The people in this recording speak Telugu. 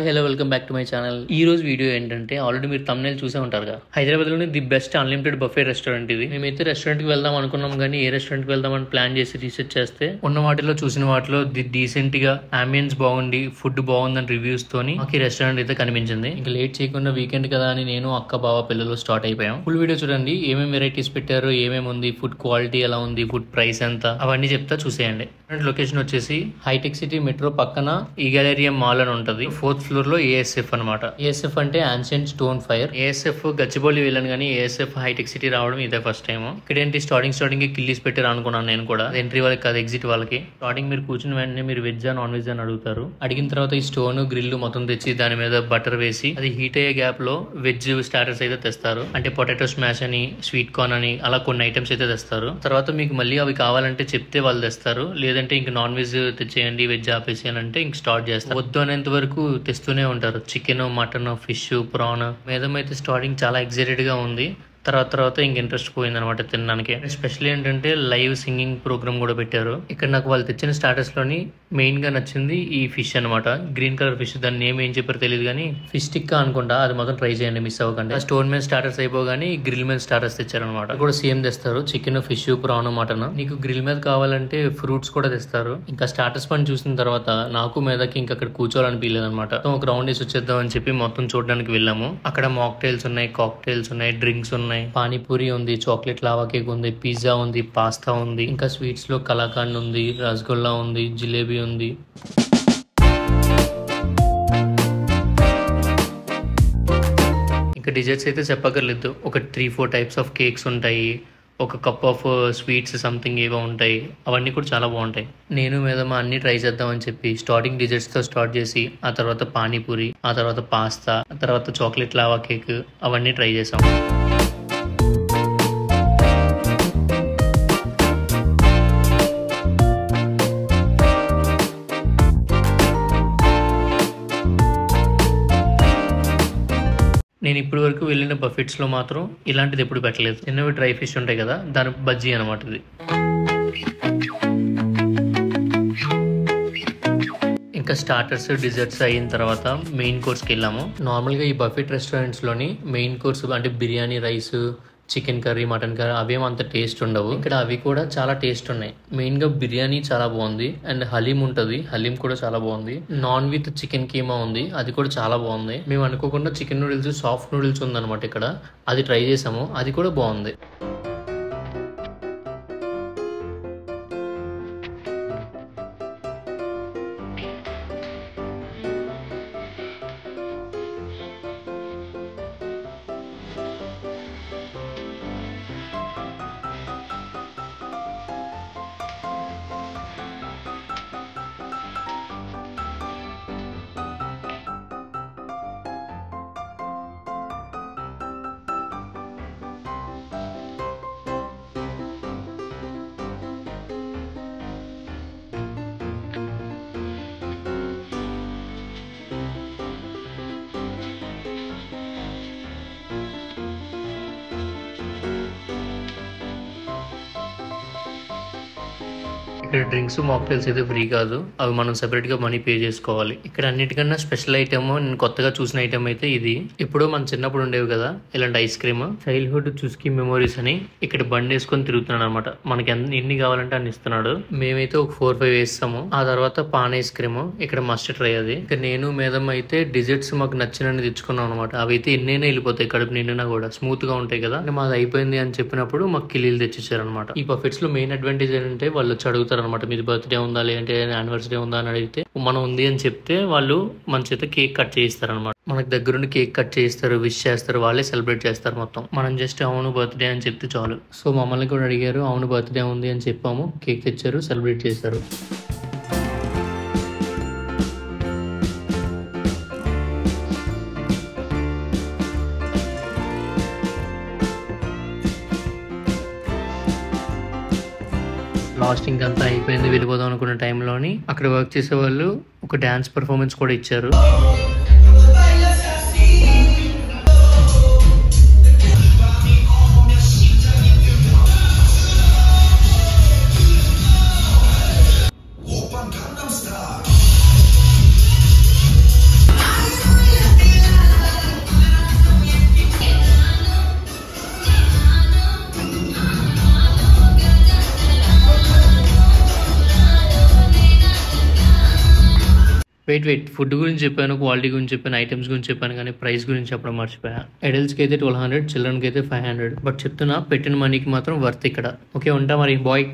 Hi hello welcome back to my channel. ఈ రోజు వీడియో ఏంటంటే ఆల్రెడీ మీరు thumbnail చూసే ఉంటారు కదా, హైదరాబాద్లోని the best unlimited buffet restaurant ఇది. మేమైతే రెస్టారెంట్కి వెళ్దాం అనుకున్నాం కానీ ఏ రెస్టారెంట్కి వెళ్దామని ప్లాన్ చేసి రీసెర్చ్ చేస్తే ఉన్న వాటిలో చూసిన వాటిలో ది డీసెంట్ గా అంబియన్స్ బాగుండి ఫుడ్ బాగుందని రివ్యూస్ తోని మాకు ఈ రెస్టారెంట్ అయితే కనిపించింది. ఇంకా లేట్ చేయకుండా వీకెండ్ కదా అని నేను అక్క బావ పిల్లలు స్టార్ట్ అయిపోయాం. ఫుల్ వీడియో చూడండి, ఏమేమి వెరైటీస్ పెట్టారు, ఏమేమి ఉంది, ఫుడ్ క్వాలిటీ ఎలా ఉంది, ఫుడ్ ప్రైస్ ఎంత, అవన్నీ చెప్తా చూసేయండి. లొకేషన్ వచ్చేసి హైటెక్ సిటీ మెట్రో పక్కన ఈగలేరియం మాల్ అని ఉంటది. 4th ఫ్లోర్ లో ఏఎస్ఎఫ్ అనమాట. ఏఎస్ఎఫ్ అంటే ancient stone fire. ASF Gachibowli వెళ్ళాను కానీ ఏఎస్ఎఫ్ హైటెక్ సిటీ రావడం ఇదే ఫస్ట్ టైం. ఇక్కడ ఏంటి స్టార్టింగ్ కిల్లీస్ పెట్టారు అనుకున్నాను నేను కూడా. ఎంట్రీ వాళ్ళకి కాదు, ఎగ్జిట్ వాళ్ళకి. స్టార్టింగ్ మీరు కూర్చుని వెంటనే మీరు వెజ్ నాన్ వెజ్ అని అడుగుతారు. అడిగిన తర్వాత ఈ స్టోన్ గ్రిల్ మొత్తం తెచ్చి దాని మీద బటర్ వేసి అది హీట్ అయ్యే గ్యాప్ లో వెజ్ స్టార్టర్స్ అయితే తెస్తారు. అంటే పొటాటో స్మాష్ అని, స్వీట్ కార్న్ అని, అలా కొన్ని ఐటమ్స్ అయితే తెస్తారు. తర్వాత మీకు మళ్ళీ అవి కావాలంటే చెప్తే వాళ్ళు తెస్తారు. లేదంటే ఇంక నాన్ వెజ్ తెచ్చేయండి, వెజ్ ఆపేసి అని అంటే ఇంక స్టార్ట్ చేస్తారు. వద్దు అనేంత వరకు తెస్తూనే ఉంటారు. Chicken, mutton, fish, prawn. మేదం అయితే స్టార్టింగ్ చాలా ఎక్సైటెడ్ గా ఉంది. తర్వాత ఇంక ఇంట్రెస్ట్ పోయింది అనమాట తినడానికి. ఎస్పెషల్లీ ఏంటంటే లైవ్ సింగింగ్ ప్రోగ్రామ్ కూడా పెట్టారు. ఇక్కడ నాకు వాళ్ళు తెచ్చిన స్టార్టర్స్ లోని మెయిన్ గా నచ్చింది ఈ ఫిష్ అనమాట. గ్రీన్ కలర్ ఫిష్, దాని నేమ్ ఏం చెప్పారో తెలియదు కానీ ఫిష్ టిక్కా అనుకుంటా. అది మాత్రం ట్రై చేయండి, మిస్ అవ్వకండి. ఆ స్టోన్ మీద స్టార్టర్స్ అయిపోగానే గ్రిల్ మీద స్టార్టర్స్ తెచ్చారనమాట. కూడా సేమ్ తెస్తారు, చికెన్, ఫిష్, ప్రాన్, మటన్. నీకు గ్రిల్ మీద కావాలంటే ఫ్రూట్స్ కూడా తెస్తారు. ఇంకా స్టార్టర్స్ పని చూసిన తర్వాత నాకు మీదకి ఇంకా అక్కడ కూర్చోవాలనిపించలేదు అనమాట. ఒక రౌండ్ వేసి వచ్చేద్దాం అని చెప్పి మొత్తం చూడడానికి వెళ్ళాము. అక్కడ మాక్టైల్స్ ఉన్నాయి, కాక్టైల్స్ ఉన్నాయి, డ్రింక్స్ ఉన్నాయి, పానీపూరి ఉంది, చాక్లెట్ లావా కేక్ ఉంది, పిజ్జా ఉంది, పాస్తా ఉంది, ఇంకా స్వీట్స్ లో కలాకండ్ ఉంది, రసగుల్లా ఉంది, జిలేబీ ఉంది. ఇంకా డిజర్ట్స్ అయితే చెప్పక్కర్లేదు. ఒక 3-4 టైప్స్ ఆఫ్ కేక్స్ ఉంటాయి. ఒక కప్ ఆఫ్ స్వీట్స్ సంథింగ్ ఏవో ఉంటాయి. అవన్నీ కూడా చాలా బాగుంటాయి. నేను మీదమా అన్ని ట్రై చేద్దామని చెప్పి స్టార్టింగ్ డిజర్ట్స్ తో స్టార్ట్ చేసి ఆ తర్వాత పానీపూరి, ఆ తర్వాత పాస్తా, ఆ తర్వాత చాక్లెట్ లావా కేక్, అవన్నీ ట్రై చేసాం. నేను ఇప్పటి వరకు వెళ్ళిన బఫెట్స్ లో మాత్రం ఇలాంటిది ఎప్పుడు పెట్టలేదు. చిన్నవి డ్రై ఫిష్ ఉంటాయి కదా, దాని బజ్జీ అనమాట ఇది. ఇంకా స్టార్టర్స్, డిజర్ట్స్ అయిన తర్వాత మెయిన్ కోర్స్కి వెళ్ళాము. నార్మల్గా ఈ బఫెట్ రెస్టారెంట్స్ లోని మెయిన్ కోర్స్ అంటే biryani, rice, chicken curry, mutton curry అవేం అంత టేస్ట్ ఉండవు. ఇక్కడ అవి కూడా చాలా టేస్ట్ ఉన్నాయి. మెయిన్ గా బిర్యానీ చాలా బాగుంది. అండ్ హలీం ఉంటది, హలీం కూడా చాలా బాగుంది. నాన్ విత్ చికెన్ కీమా ఉంది, అది కూడా చాలా బాగుంది. మేము అనుకోకుండా చికెన్ నూడిల్స్, సాఫ్ట్ నూడిల్స్ ఉందన్నమాట ఇక్కడ. అది ట్రై చేసాము, అది కూడా బాగుంది. ఇక్కడ డ్రింక్స్, మాక్టైల్స్ అయితే ఫ్రీ కాదు, అవి మనం సెపరేట్ గా మనీ పే చేసుకోవాలి. ఇక్కడ అన్నిటికన్నా స్పెషల్ ఐటమ్, నేను కొత్తగా చూసిన ఐటమ్ అయితే ఇది. ఇప్పుడు మన చిన్నప్పుడు ఉండేవి కదా ఇలాంటి ఐస్ క్రీమ్, చైల్డ్హుడ్ చుస్కీ మెమోరీస్ అని. ఇక్కడ బండి వేసుకొని తిరుగుతున్నాడు అనమాట. మనకి ఎన్ని కావాలంటే అన్ని ఇస్తున్నాడు. మేమైతే ఒక 4-5 వేస్తాము. ఆ తర్వాత పాన్ ఐస్ క్రీమ్ ఇక్కడ మస్ట్ ట్రై. అది ఇక నేను మేదం అయితే డిజర్ట్స్ మాకు నచ్చినని తెచ్చుకున్నాం అనమాట. అవి అయితే ఎన్నైనా వెళ్ళిపోతాయి, కడుపు నిండినా కూడా స్మూత్ గా ఉంటాయి కదా. మాది అయిపోయింది అని చెప్పినప్పుడు మాకు కిలీలు తెచ్చిచ్చారు అనమాట. ఈ బఫెట్స్ లో మెయిన్ అడ్వాంటేజ్ ఏంటంటే వాళ్ళు వచ్చి అడుగుతారు అనమాట, మీది బర్త్డే ఉందా, లేదంటే యానివర్సరీ ఉందా అని అడిగితే మనం ఉంది అని చెప్తే వాళ్ళు మన చేత కేక్ కట్ చేయిస్తారు అనమాట. మనకు దగ్గరుండి కేక్ కట్ చేయిస్తారు, విష్ చేస్తారు, వాళ్ళే సెలబ్రేట్ చేస్తారు మొత్తం. మనం జస్ట్ అవును బర్త్డే అని చెప్తే చాలు. సో మమ్మల్ని కూడా అడిగారు, అవును బర్త్డే ఉంది అని చెప్పాము, కేక్ తెచ్చారు, సెలబ్రేట్ చేశారు. లాస్ట్ ఇంకంతా అయిపోయింది, వెళ్ళిపోదాం అనుకున్న టైంలోని అక్కడ వర్క్ చేసే వాళ్ళు ఒక డాన్స్ పర్ఫార్మెన్స్ కూడా ఇచ్చారు. వెయిట్ ఫుడ్ గురించి చెప్పాను, క్వాలిటీ గురించి చెప్పాను, ఐటమ్స్ గురించి చెప్పాను, కానీ ప్రైస్ గురించి చెప్పడం మర్చిపోయా. అడల్ట్స్కి అయితే 1200, చిల్డ్రన్కి అయితే 500. బట్ చెప్తున్నా పెట్టిన మనీకి మాత్రం వర్త్ ఇక్కడ. ఓకే, ఉంటా మరి, బాయ్.